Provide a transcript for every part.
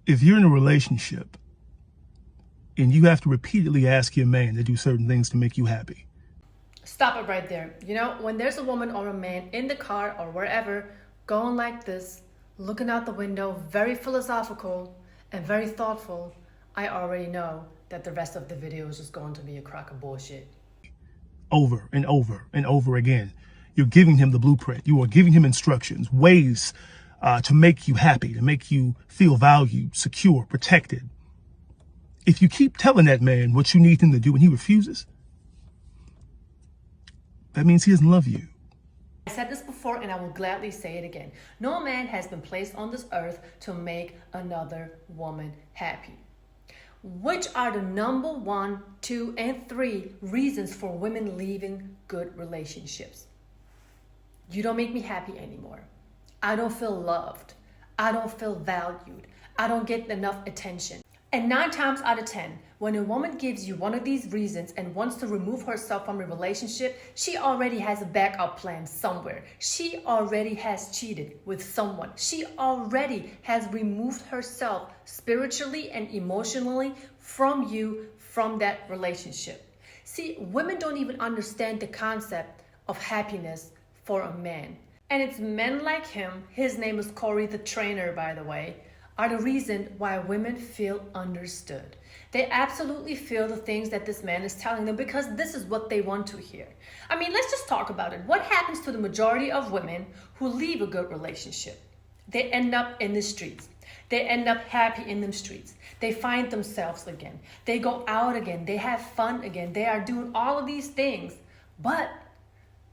if you're in a relationship and you have to repeatedly ask your man to do certain things to make you happy. Stop it right there. You know, when there's a woman or a man in the car or wherever going like this, looking out the window, very philosophical and very thoughtful, I already know that the rest of the video is just going to be a crock of bullshit. Over and over and over again. You're giving him the blueprint. You are giving him instructions, ways to make you happy, to make you feel valued, secure, protected. If you keep telling that man what you need him to do and he refuses, that means he doesn't love you. I said this before and I will gladly say it again. No man has been placed on this earth to make another woman happy. Which are the number 1, 2, and 3 reasons for women leaving good relationships? You don't make me happy anymore. I don't feel loved. I don't feel valued. I don't get enough attention. And 9 times out of 10, when a woman gives you one of these reasons and wants to remove herself from a relationship, she already has a backup plan somewhere. She already has cheated with someone. She already has removed herself spiritually and emotionally from you, from that relationship. See, women don't even understand the concept of happiness for a man. And it's men like him, his name is Corey the trainer, by the way, are the reason why women feel understood. They absolutely feel the things that this man is telling them because this is what they want to hear. I mean, let's just talk about it. What happens to the majority of women who leave a good relationship? They end up in the streets. They end up happy in them streets. They find themselves again. They go out again. They have fun again. They are doing all of these things, but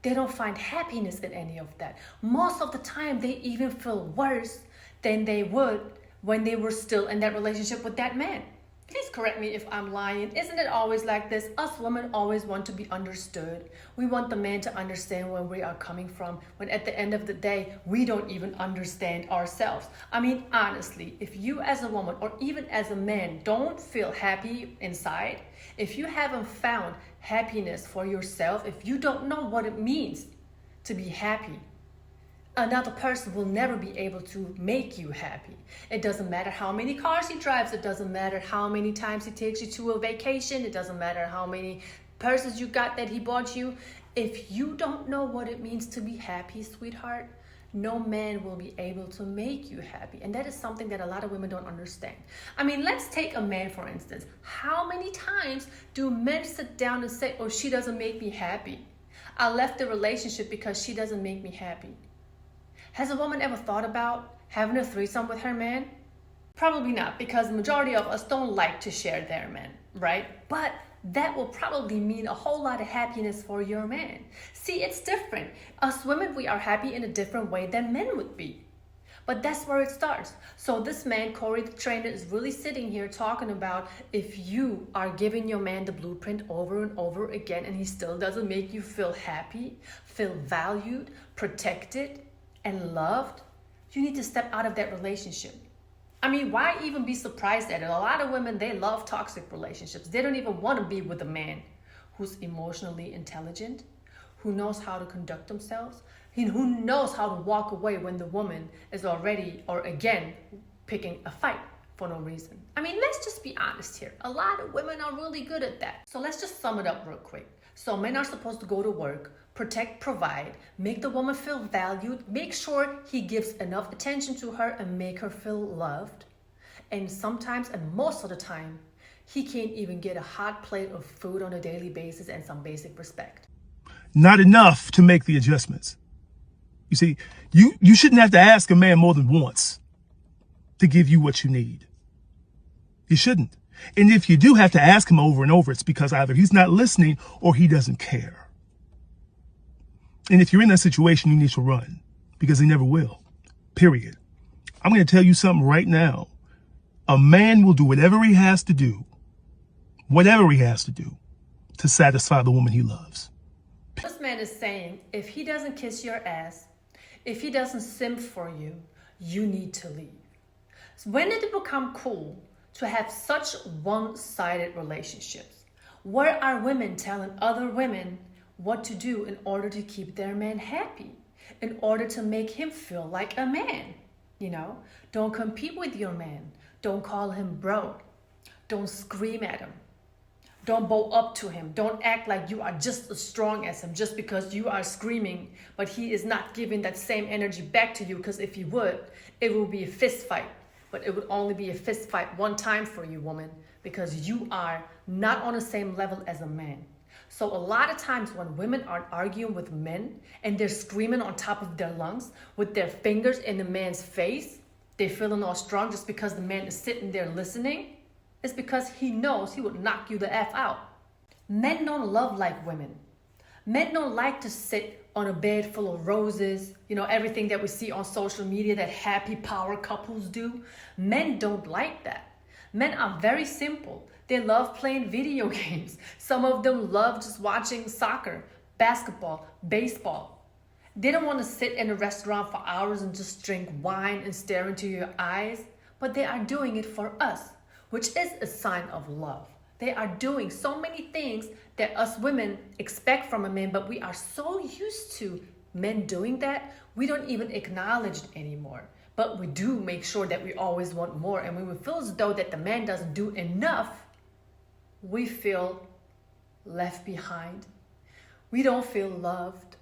they don't find happiness in any of that. Most of the time, they even feel worse than they would when they were still in that relationship with that man. Please correct me if I'm lying. Isn't it always like this? Us women always want to be understood. We want the man to understand where we are coming from, when at the end of the day, we don't even understand ourselves. I mean, honestly, if you as a woman or even as a man don't feel happy inside, if you haven't found happiness for yourself, if you don't know what it means to be happy, another person will never be able to make you happy. It doesn't matter how many cars he drives. It doesn't matter how many times he takes you to a vacation. It doesn't matter how many purses you got that he bought you. If you don't know what it means to be happy, sweetheart, no man will be able to make you happy. And that is something that a lot of women don't understand. I mean, let's take a man, for instance. How many times do men sit down and say, oh, she doesn't make me happy. I left the relationship because she doesn't make me happy. Has a woman ever thought about having a threesome with her man? Probably not, because the majority of us don't like to share their men, right? But that will probably mean a whole lot of happiness for your man. See, it's different. Us women, we are happy in a different way than men would be. But that's where it starts. So this man, Corey the trainer, is really sitting here talking about if you are giving your man the blueprint over and over again and he still doesn't make you feel happy, feel valued, protected, and loved, you need to step out of that relationship. I mean, why even be surprised at it? A lot of women, they love toxic relationships. They don't even want to be with a man who's emotionally intelligent, who knows how to conduct themselves, who knows how to walk away when the woman is already or again picking a fight for no reason. I mean, let's just be honest here. A lot of women are really good at that. So let's just sum it up real quick. So men are supposed to go to work, protect, provide, make the woman feel valued, make sure he gives enough attention to her and make her feel loved. And sometimes, and most of the time, he can't even get a hot plate of food on a daily basis and some basic respect. Not enough to make the adjustments. You see, you shouldn't have to ask a man more than once to give you what you need. You shouldn't. And if you do have to ask him over and over, it's because either he's not listening or he doesn't care. And if you're in that situation, you need to run because he never will. Period. I'm going to tell you something right now. A man will do whatever he has to do to satisfy the woman he loves. This man is saying, if he doesn't kiss your ass, if he doesn't simp for you, you need to leave. So when did it become cool to have such one-sided relationships? Where are women telling other women what to do in order to keep their man happy, in order to make him feel like a man? You know, don't compete with your man. Don't call him bro. Don't scream at him. Don't bow up to him. Don't act like you are just as strong as him just because you are screaming, but he is not giving that same energy back to you, because if he would, it will be a fist fight. But it would only be a fist fight one time for you, woman, because you are not on the same level as a man. So a lot of times when women are arguing with men and they're screaming on top of their lungs with their fingers in the man's face, they're feeling all strong just because the man is sitting there listening. It's because he knows he would knock you the F out. Men don't love like women. Men don't like to sit on a bed full of roses, everything that we see on social media that happy power couples do. Men don't like that. Men are very simple. They love playing video games. Some of them love just watching soccer, basketball, baseball. They don't want to sit in a restaurant for hours and just drink wine and stare into your eyes, but they are doing it for us, which is a sign of love. They are doing so many things that us women expect from a man, but we are so used to men doing that, we don't even acknowledge it anymore. But we do make sure that we always want more, and when we feel as though that the man doesn't do enough, we feel left behind. We don't feel loved,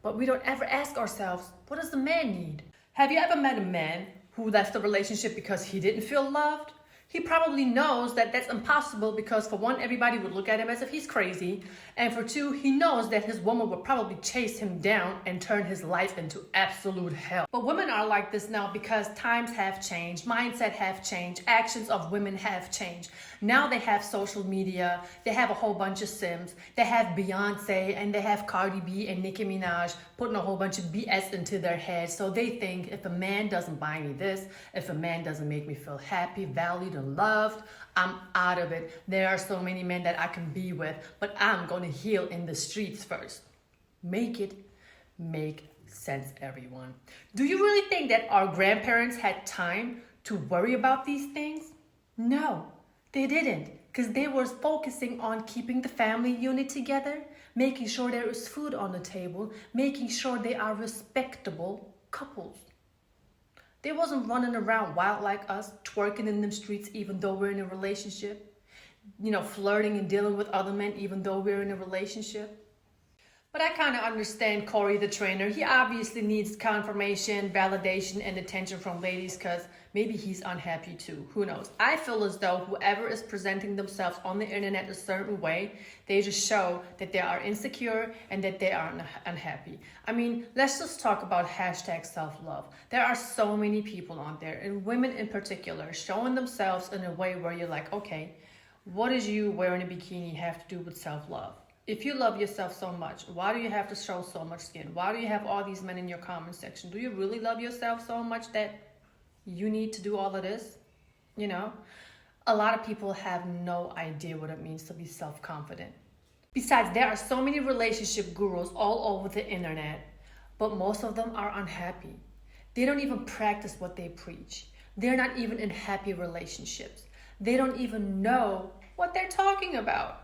but we don't ever ask ourselves, what does the man need? Have you ever met a man who left a relationship because he didn't feel loved? He probably knows that that's impossible because, for one, everybody would look at him as if he's crazy. And for two, he knows that his woman would probably chase him down and turn his life into absolute hell. But women are like this now because times have changed, mindset have changed, actions of women have changed. Now they have social media, they have a whole bunch of Sims, they have Beyonce and they have Cardi B and Nicki Minaj putting a whole bunch of BS into their heads. So they think, if a man doesn't buy me this, if a man doesn't make me feel happy, valued, and loved, I'm out of it. There are so many men that I can be with, but I'm going to heal in the streets first. Make it make sense, everyone. Do you really think that our grandparents had time to worry about these things? No, they didn't, because they were focusing on keeping the family unit together, making sure there is food on the table, making sure they are respectable couples. They wasn't running around wild like us, twerking in them streets even though we're in a relationship. Flirting and dealing with other men even though we're in a relationship. But I kind of understand Corey the trainer. He obviously needs confirmation, validation, and attention from ladies because maybe he's unhappy too. Who knows? I feel as though whoever is presenting themselves on the internet a certain way, they just show that they are insecure and that they are unhappy. I mean, let's just talk about hashtag self-love. There are so many people on there, and women in particular, showing themselves in a way where you're like, okay, what does you wearing a bikini have to do with self-love? If you love yourself so much, why do you have to show so much skin? Why do you have all these men in your comment section? Do you really love yourself so much that you need to do all of this? A lot of people have no idea what it means to be self-confident. Besides, there are so many relationship gurus all over the internet, but most of them are unhappy. They don't even practice what they preach. They're not even in happy relationships. They don't even know what they're talking about.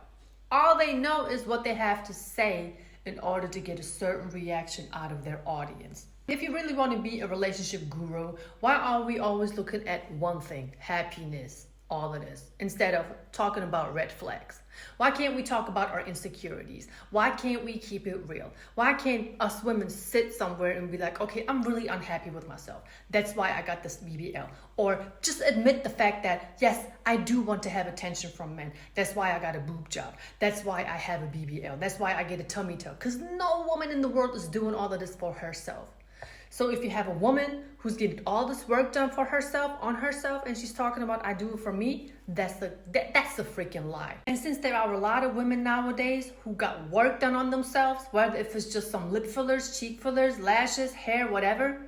All they know is what they have to say in order to get a certain reaction out of their audience. If you really want to be a relationship guru, why are we always looking at one thing, happiness, all of this, instead of talking about red flags? Why can't we talk about our insecurities? Why can't we keep it real? Why can't us women sit somewhere and be like, okay, I'm really unhappy with myself. That's why I got this BBL. Or just admit the fact that, yes, I do want to have attention from men. That's why I got a boob job. That's why I have a BBL. That's why I get a tummy tuck. Because no woman in the world is doing all of this for herself. So if you have a woman who's getting all this work done for herself, on herself, and she's talking about, I do it for me, that's a freaking lie. And since there are a lot of women nowadays who got work done on themselves, whether if it's just some lip fillers, cheek fillers, lashes, hair, whatever,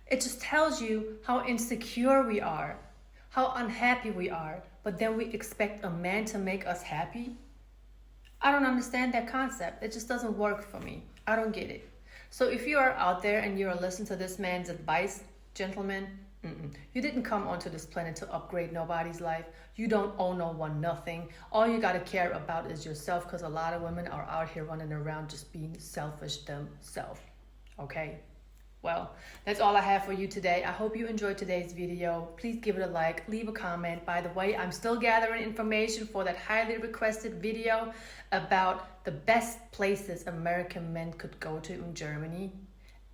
it just tells you how insecure we are, how unhappy we are, but then we expect a man to make us happy? I don't understand that concept. It just doesn't work for me. I don't get it. So if you are out there and you're listening to this man's advice, gentlemen, you didn't come onto this planet to upgrade nobody's life. You don't owe no one nothing. All you got to care about is yourself, because a lot of women are out here running around just being selfish themselves. Okay? Well, that's all I have for you today. I hope you enjoyed today's video. Please give it a like, leave a comment. By the way, I'm still gathering information for that highly requested video about the best places American men could go to in Germany,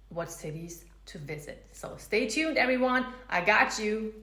what cities to visit. So stay tuned, everyone. I got you.